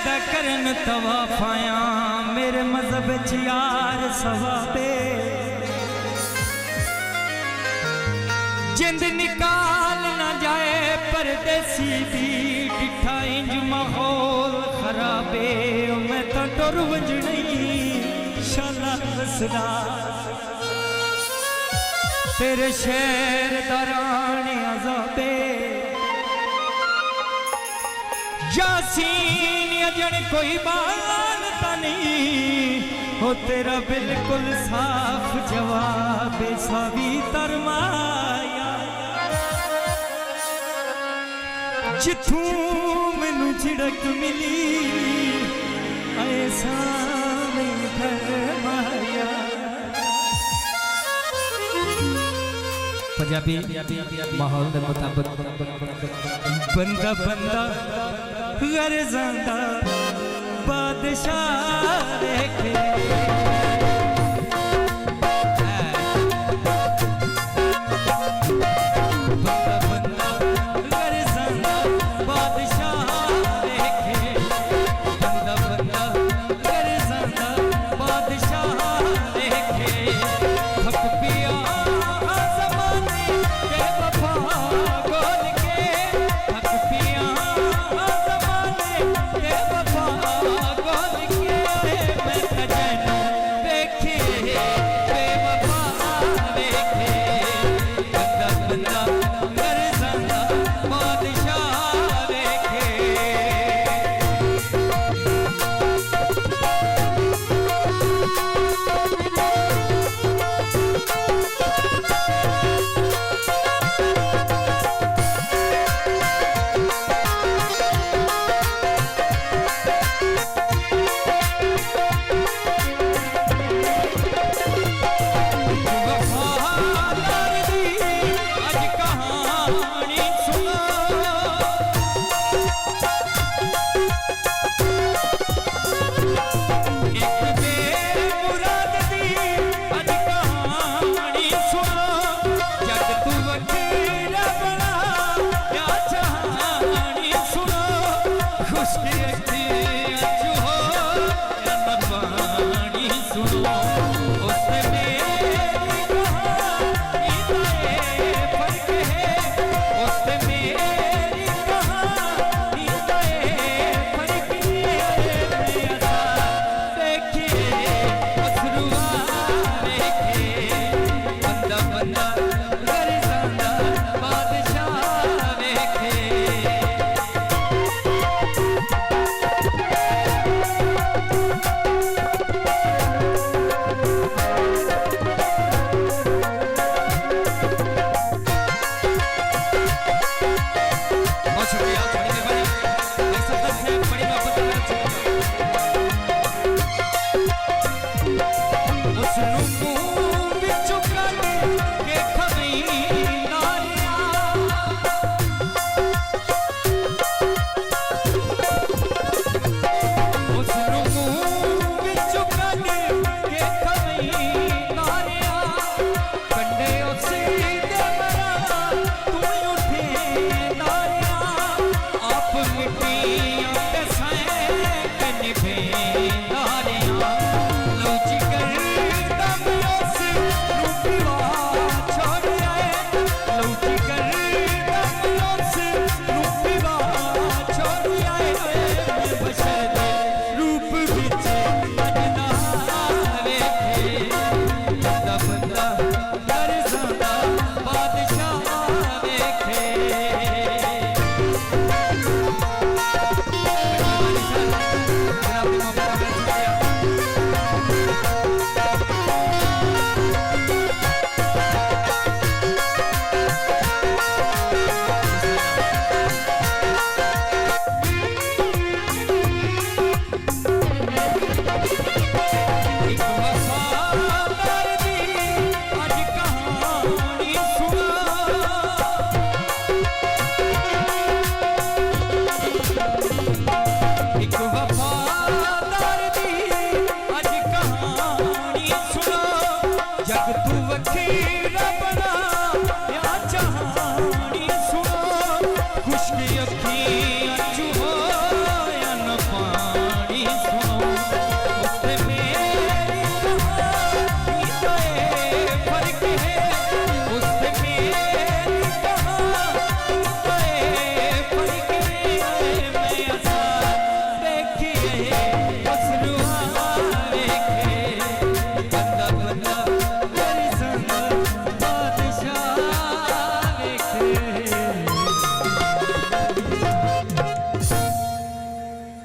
करन तवाफाया मेरे मजहब च यार सवाबे जिंद निकाल ना जाए परदेसी दी डिठा इंज माहौल खराबे मैं तो डर वजनी शाला हसना तेरे शहर दराने अजाबे यासीन अजन कोई बात नहीं हो तेरा बिल्कुल साफ जवाब सावी तरमाया जिथू मैनू झिड़क मिली ऐसा नहीं फरमाया। पंजाबी माहौल के मुताबिक बंदा बंदा गर्जंदा बादशाह देखे खुश